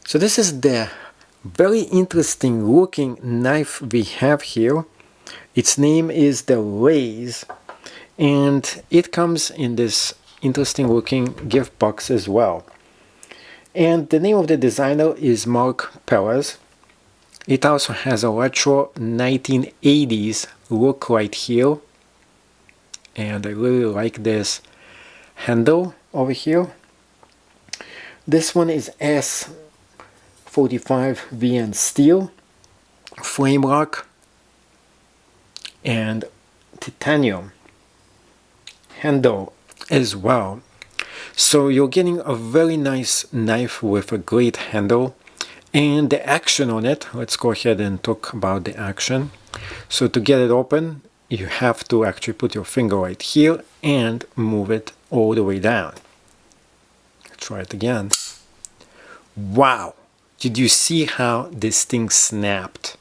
So this is the very interesting looking knife we have here. Its name is the Raze, and it comes in this interesting looking gift box as well. And the name of the designer is Mark Perez. It also has a retro 1980s look right here, and I really like this handle over here. This one is S45 VN steel, flame lock, and titanium handle as well. So you're getting a very nice knife with a great handle. And the action on it, let's go ahead and talk about the action. So to get it open, you have to actually put your finger right here and move it all the way down. Let's try it again. Wow! Did you see how this thing snapped?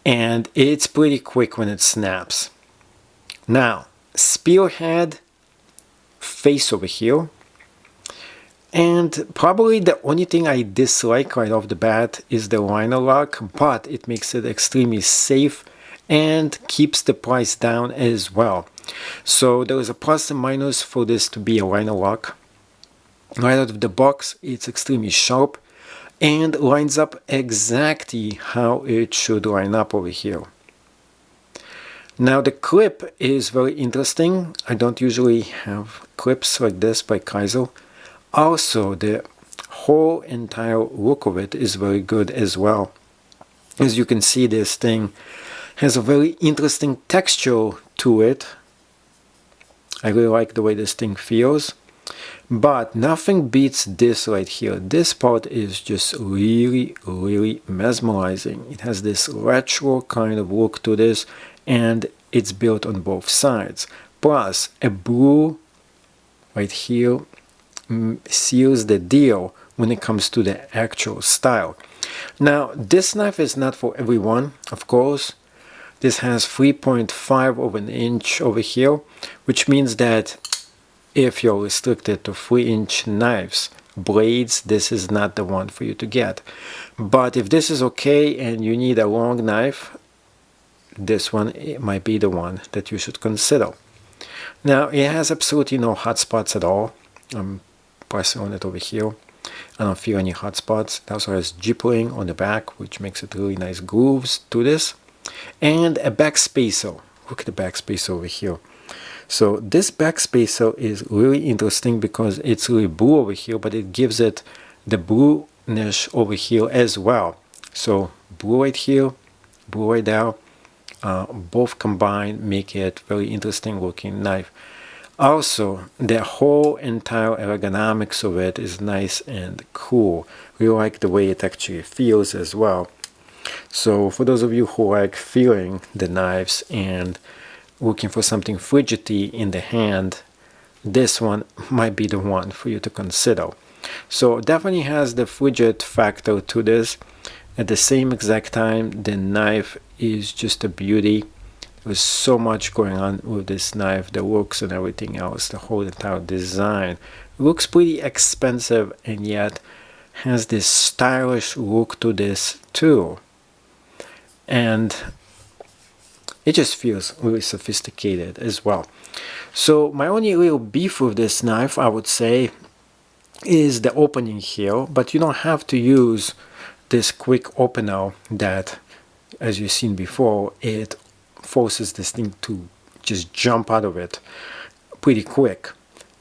And it's pretty quick when it snaps. Now, spearhead face over here. And probably the only thing I dislike right off the bat is the liner lock, but it makes it extremely safe and keeps the price down as well. So there is a plus and minus for this to be a liner lock. Right out of the box, it's extremely sharp and lines up exactly how it should line up over here. Now the clip is very interesting. I don't usually have clips like this by Kizer. Also, the whole entire look of it is very good as well. As you can see, this thing has a very interesting texture to it. I really like the way this thing feels. But nothing beats this right here. This part is just really, really mesmerizing. It has this retro kind of look to this, and it's built on both sides. Plus, a blue right here seals the deal when it comes to the actual style. Now, this knife is not for everyone, of course. This has 3.5 of an inch over here, which means that if you're restricted to 3-inch knives, blades, this is not the one for you to get. But if this is okay and you need a long knife, this one might be the one that you should consider. Now, it has absolutely no hot spots at all. I'm pressing on it over here. I don't feel any hot spots. It also has jippering on the back, which makes it really nice grooves to this. And a back spacer. Look at the back spacer over here. So this back spacer is really interesting because it's really blue over here, but it gives it the bluish over here as well. So blue right here, blue right there, both combined make it very interesting looking knife. Also, the whole entire ergonomics of it is nice and cool. We like the way it actually feels as well. So for those of you who like feeling the knives and looking for something frigidity in the hand, this one might be the one for you to consider. So definitely has the frigid factor to this. At the same exact time, the knife is just a beauty. There's so much going on with this knife, the looks and everything else, the whole entire design. Looks pretty expensive and yet has this stylish look to this too. And it just feels really sophisticated as well. So my only real beef with this knife, I would say, is the opening here. But you don't have to use this quick opener that, as you've seen before, it forces this thing to just jump out of it pretty quick.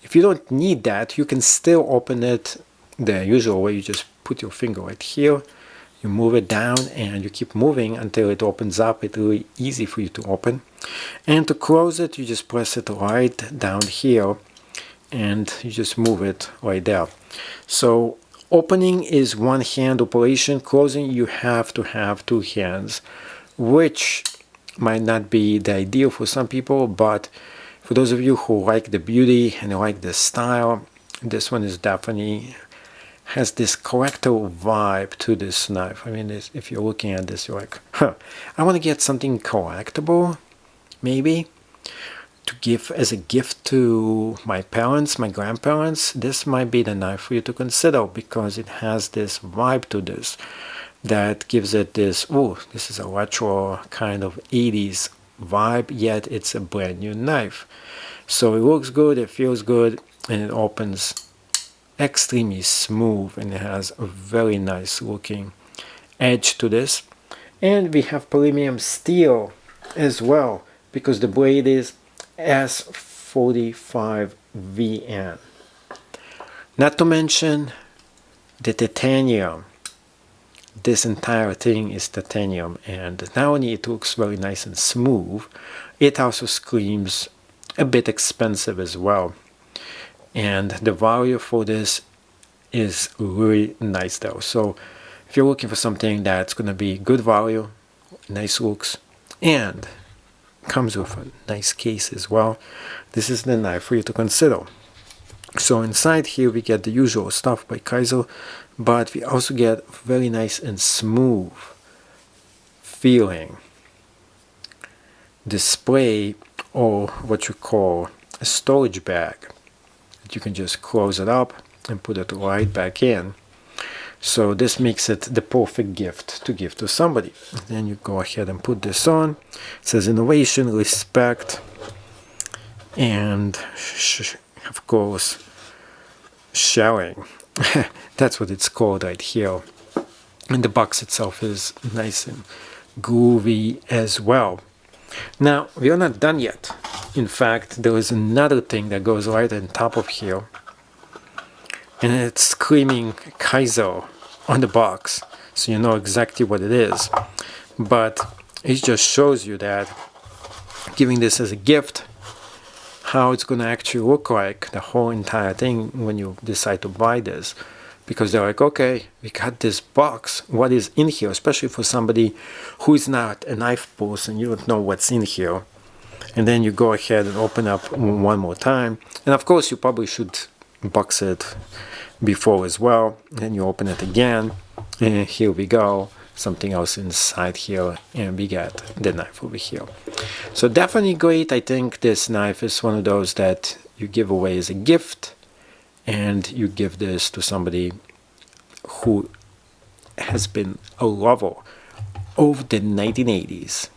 If you don't need that, you can still open it the usual way. You just put your finger right here. You move it down and you keep moving until it opens up. It's really easy for you to open. And to close it, you just press it right down here and you just move it right there. So opening is one hand operation. Closing, you have to have two hands, which might not be the ideal for some people, but for those of you who like the beauty and like the style, this one is definitely has this collector vibe to this knife. I mean, if you're looking at this, you're like, huh, I want to get something collectible, maybe. to give as a gift to my parents, my grandparents, this might be the knife for you to consider, because it has this vibe to this that gives it this, oh, this is a retro kind of 80s vibe, yet it's a brand new knife. So it looks good, it feels good, and it opens extremely smooth, and it has a very nice looking edge to this. And we have premium steel as well, because the blade is S45VN. Not to mention the titanium. This entire thing is titanium, and not only it looks very nice and smooth, it also screams a bit expensive as well. And the value for this is really nice though. So if you're looking for something that's going to be good value, nice looks, and comes with a nice case as well, this is the knife for you to consider. So inside here we get the usual stuff by Kizer, but we also get very nice and smooth feeling display, or what you call a storage bag, that you can just close it up and put it right back in. So this makes it the perfect gift to give to somebody. And then you go ahead and put this on. It says innovation, respect, and of course sharing. That's what it's called right here. And the box itself is nice and groovy as well. Now we are not done yet. In fact, there is another thing that goes right on top of here, and it's screaming Kizer on the box, so you know exactly what it is. But it just shows you that giving this as a gift, how it's going to actually look like, the whole entire thing, when you decide to buy this. Because they're like, okay, we got this box, what is in here? Especially for somebody who is not a knife person, you don't know what's in here. And then you go ahead and open up one more time. And of course you probably should box it before as well. Then you open it again, and here we go, something else inside here, and we got the knife over here. So definitely great. I think this knife is one of those that you give away as a gift, and you give this to somebody who has been a lover of the 1980s.